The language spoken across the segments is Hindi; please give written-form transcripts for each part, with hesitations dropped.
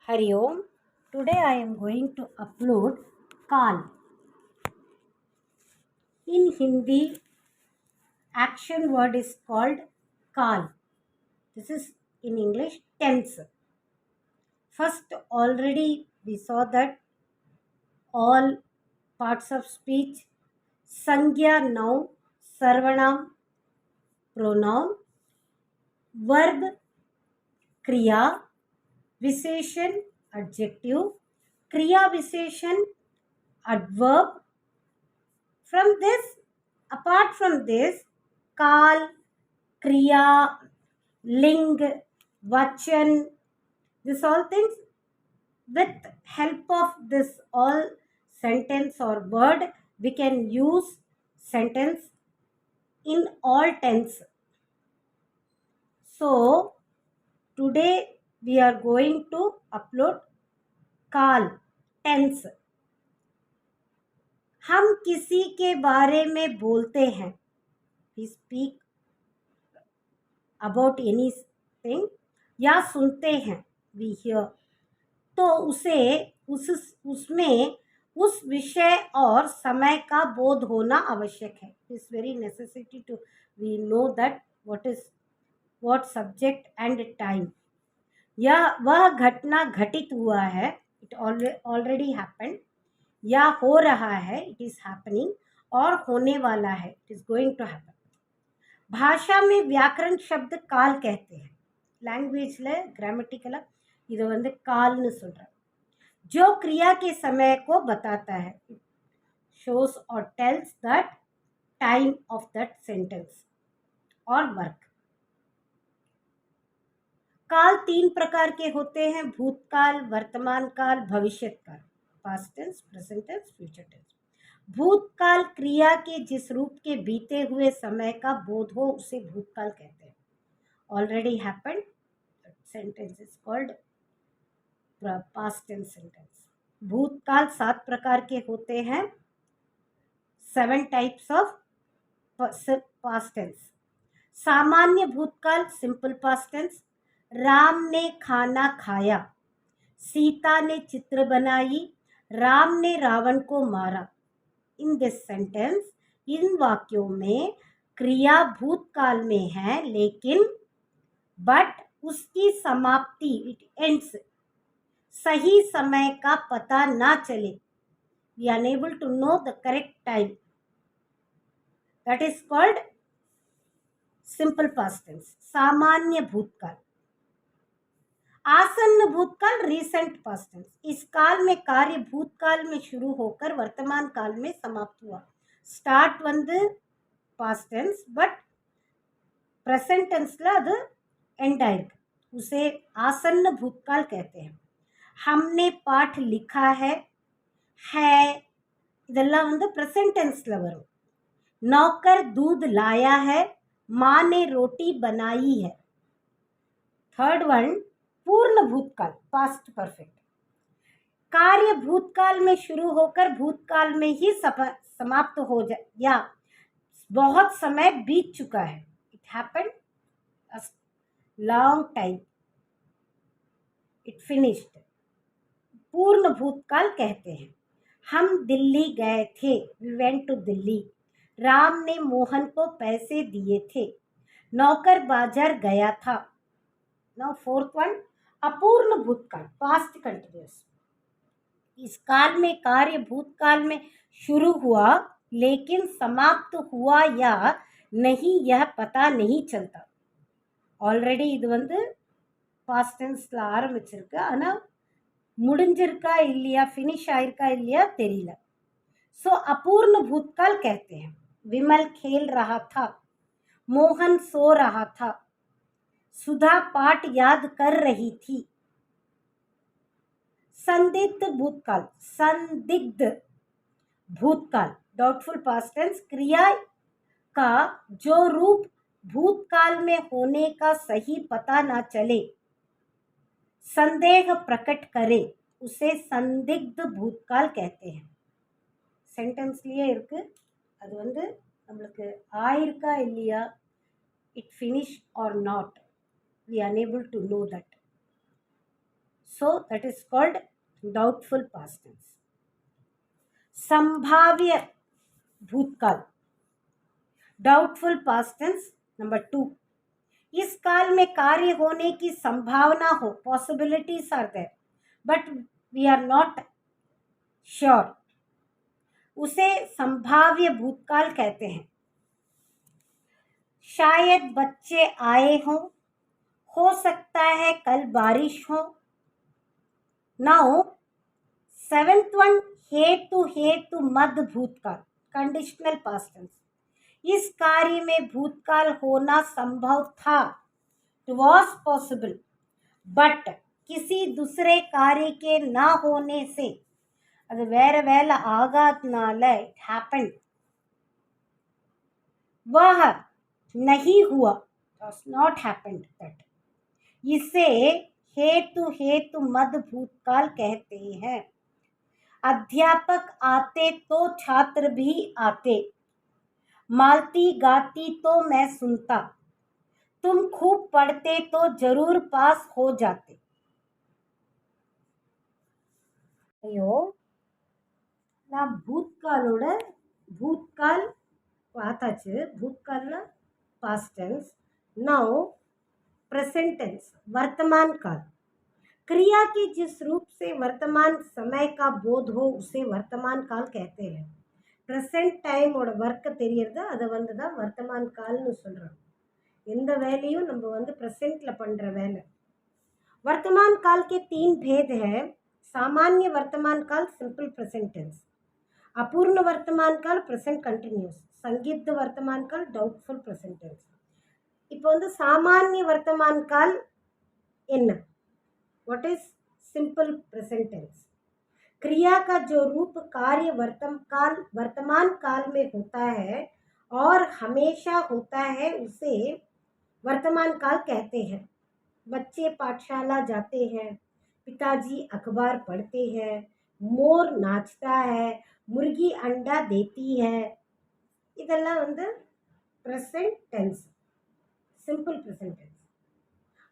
Hari Om. Today I am going to upload call. In Hindi, action word is called call. This is in English tense. First, already we saw that all parts of speech, Sangya noun, Sarvanam pronoun, verb Kriya, Visheshan adjective, Kriya Visheshan adverb. From this, apart from this, Kal, Kriya, Ling, Vachan, this all things, with help of this all sentence or word, we can use sentence in all tense. So, today we are going to upload Kal, tense. हम किसी के बारे में बोलते हैं. We speak about anything या सुनते हैं we hear, तो उसे उसमें उस विषय और समय का बोध होना आवश्यक है. It's very necessity to we know that what subject and time. या वह घटना घटित हुआ है, it already happened, या हो रहा है, it is happening, और होने वाला है, it is going to happen. भाषा में व्याकरण शब्द काल कहते हैं. लैंग्वेज्ல ग्रामेटिकला இது வந்து கால்னு சொல்றாங்க. जो क्रिया के समय को बताता है, shows or tells that time of that sentence or work. काल 3 प्रकार के होते हैं: भूतकाल, वर्तमान काल, भविष्यत काल, past tense, present tense, future tense. भूतकाल क्रिया के जिस रूप के बीते हुए समय का बोध हो उसे भूतकाल कहते हैं. Already happened sentence is called past tense sentence. भूतकाल 7 प्रकार के होते हैं. 7 टाइप्स ऑफ पास्ट टेंस. सामान्य भूतकाल, सिंपल पास्ट टेंस. राम ने खाना खाया, सीता ने चित्र बनाई, राम ने रावण को मारा. इन दिस सेंटेंस, इन वाक्यों में क्रिया भूतकाल में है, लेकिन बट उसकी समाप्ति, इट एंड्स, सही समय का पता ना चले. We are unable to know the correct time. That is called simple past tense, सामान्य भूतकाल. आसन्न भूतकाल, रीसेंट पास्ट टेंस. इस काल में कार्य भूतकाल में शुरू होकर वर्तमान काल में समाप्त हुआ. स्टार्ट வந்து पास्ट टेंस, बट प्रेजेंट टेंसல அது एंड ஆயிருக்கு. उसे आसन्न भूतकाल कहते हैं. हमने पाठ लिखा है இதெல்லாம் வந்து प्रेजेंट टेंसல வரும். नौकर दूध लाया है, माँ ने रोटी बनाई है. थर्ड वन पूर्ण भूतकाल, पास्ट परफेक्ट. कार्य भूतकाल में शुरू होकर भूतकाल में ही समाप्त हो जाए या बहुत समय बीत चुका है. It happened a long time, it finished. पूर्ण भूतकाल कहते हैं. हम दिल्ली गए थे, we went to Delhi. Ram ने मोहन को पैसे दिए थे. नौकर बाजार गया था. नाउ फोर्थ वन, अपूर्ण भूतकाल, पास्ट कंटिन्यूअस. इस काल में कार्य भूतकाल में शुरू हुआ लेकिन समाप्त हुआ या नहीं यह पता नहीं चलता. ஆல்ரெடி இது வந்து பாஸ்ட் டென்ஸ்ல ஆரம்பிச்சிருக்கு, ஆனால் முடிஞ்சிருக்கா இல்லையா, ஃபினிஷ் ஆயிருக்கா இல்லையா தெரியல. सो अपूर्ण भूतकाल कहते हैं. विमल खेल रहा था, मोहन सो रहा था, सुधा पाठ याद कर रही थी. संदिग्ध भूतकाल, संदिग्ध भूतकाल, डाउटफुल पास्ट टेंस. क्रिया का जो रूप भूतकाल में होने का सही पता ना चले, संदेह प्रकट करे, उसे संदिग्ध भूतकाल कहते हैं. சென்டென்ஸ்லயே இருக்கு, அது வந்து நம்மளுக்கு ஆயிருக்கா இல்லையா, it finish or not, we unable to know that. so that is called doubtful past tense. संभाव्य भूतकाल, डाउटफुल पास्ट टेंस नंबर 2, इस काल में कार्य होने की संभावना हो, possibilities are there but we are not sure, उसे संभाव्य भूतकाल कहते हैं। शायद बच्चे आए हों, हो सकता है कल बारिश हो। नाउ 7th वन, हेतु मद भूतकाल, कंडीशनल पास्ट टेंस, इस कार्य में भूतकाल होना संभव था, इट वॉज पॉसिबल, बट किसी दूसरे कार्य के ना होने से, அது வேற வேலை ஆகாதனால it happened, वह नहीं हुआ, does not happened that, इसे हेतु मद भूतकाल कहते हैं। अध्यापक आते तो छात्र भी आते, मालती गाती तो मैं सुनता, तुम खूब पढ़ते तो जरूर पास हो जाते। ஐயோ, நான் भूतकाल பார்த்தாச்சு, भूतकालना past tense. Now present tense, वर्तमान काल, क्रिया के जिस रूप से वर्तमान समय का बोध हो उसे वर्तमान काल कहते हैं। ப்ரெசன்ட் டைமோட ஒர்க்கை தெரியறது, அதை வந்து தான் வர்த்தமான் கால்னு சொல்கிறோம்। எந்த வேலையும் நம்ம வந்து ப்ரெசென்ட்டில் பண்ணுற வேலை। वर्तमान काल के 3 भेद हैं। सामान्य वर्तमान काल सिंपल प्रेजेंट टेंस, अपूर्ण वर्तमान काल प्रेजेंट कंटिन्यूस, संदिग्ध वर्तमान काल डाउटफुल प्रेजेंट टेंस। இப்போ வந்து सामान्य वर्तमान काल என்ன, what is simple present tense, क्रिया का जो रूप कार्य वर्तमान काल में होता है और हमेशा होता है उसे वर्तमान काल कहते हैं। बच्चे पाठशाला जाते हैं, पिताजी अखबार पढ़ते हैं, मोर नाचता है, मुर्गी अंडा देती है, இதெல்லாம் வந்து present tense, simple present tense.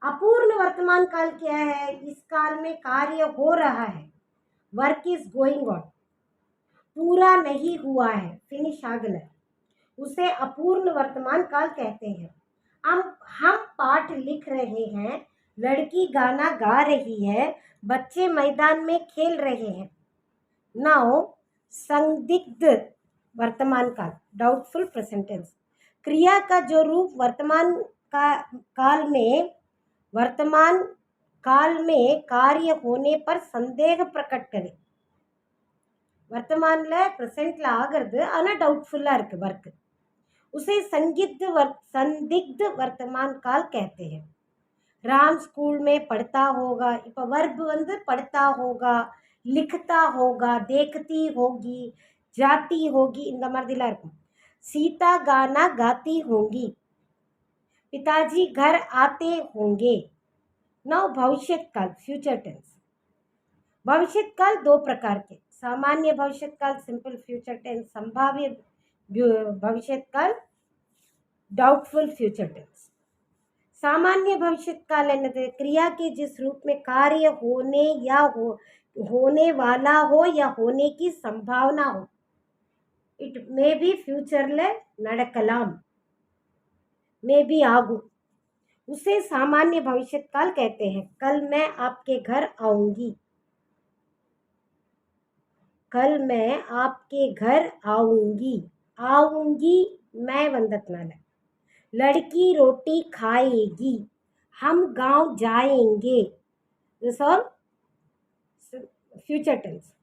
अपूर्ण वर्तमान काल क्या है, इस काल में कार्य हो रहा है, वर्क इज गोइंग ऑन, पूरा नहीं हुआ है, फिनिश आगल है, उसे अपूर्ण वर्तमान काल कहते हैं। हम पाठ लिख रहे हैं, लड़की गाना गा रही है, बच्चे मैदान में खेल रहे हैं। नाउ संदिग्ध वर्तमान काल, डाउटफुल प्रेजेंट टेंस, क्रिया का जो रूप वर्तमान काल में कार्य होने पर संदेह प्रकट करे। वर्तमान प्रेजेंट आगे आना डाउटफुल्ला वर्क, उसे संदिग्ध वर्तमान काल कहते हैं। राम स्कूल में पढ़ता होगा, இப்போ वर्ब வந்து पढ़ता होगा, लिखता होगा, देखती होगी, जाती होगी, இந்த மாதிரிலாம் இருக்கும்। सीता गाना गाती होंगी, पिताजी घर आते होंगे। नाउ भविष्य काल, फ्यूचर टेंस, भविष्य काल 2 प्रकार के, सामान्य भविष्य काल सिंपल फ्यूचर टेंस, संभाव्य भविष्य काल डाउटफुल फ्यूचर टेंस। सामान्य भविष्य काल என்னது, क्रिया के जिस रूप में कार्य होने या होने वाला हो या होने की संभावना हो, इट मे बी फ्यूचरல நடக்கலாம், मे बी ஆகும், उसे सामान्य भविष्य काल कहते हैं। कल मैं आपके घर आऊंगी, कल मैं आपके घर आऊंगी, आऊंगी मैं वंदतनाल, लड़की रोटी खाएगी, हम गांव जाएंगे, दिस ऑल फ्यूचर टेंस।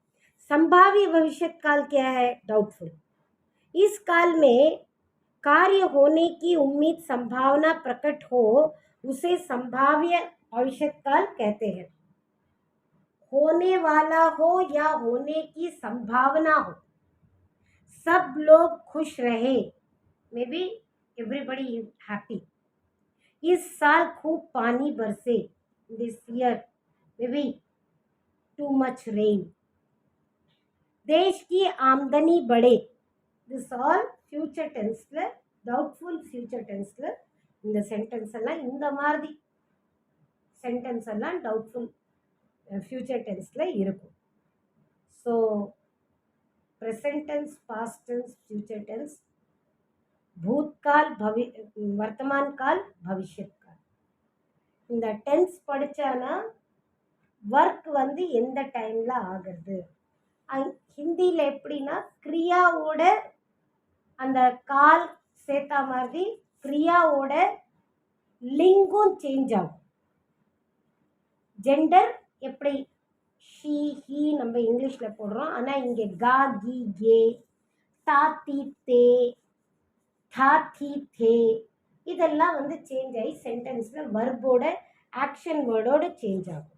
संभाव्य भविष्य काल क्या है, डाउटफुल, इस काल में कार्य होने की उम्मीद संभावना प्रकट हो उसे संभाव्य भविष्य काल कहते हैं। होने वाला हो या होने की संभावना हो, सब लोग खुश रहे, मे बी एवरीबडी हैप्पी, इस साल खूब पानी बरसे, this year may be too much rain, देश की आमदनी बढ़े, दिस ऑल फ्यूचर टेंस्ல डाउटफुल फ्यूचर टेंस्ல இந்த சென்டென்ஸ் எல்லாம், இந்த மாதிரி சென்டென்ஸ் எல்லாம் डाउटफुल ஃப்யூச்சர் டென்ஸில் இருக்கும். So present tense, past tense, future tense, பூத்கால், வர்த்தமான் கால், பவிஷ்யத் கால். இந்த டென்ஸ் படித்தானா ஒர்க் வந்து எந்த டைமில் ஆகுறது. ஹிந்தியில் எப்படின்னா கிரியாவோட அந்த கால் சேர்த்தா மாதிரி கிரியாவோட லிங்கும் சேஞ்ச் ஆகும். ஜெண்டர் எப்படி ஷீ ஹீ நம்ம இங்கிலீஷில் போடுறோம், ஆனால் இங்கே கா கி கே, தா தி தே, தா தி தே இதெல்லாம் வந்து சேஞ்ச் ஆகி சென்டென்ஸில் வர்போட ஆக்ஷன் வேர்டோட சேஞ்ச் ஆகும்.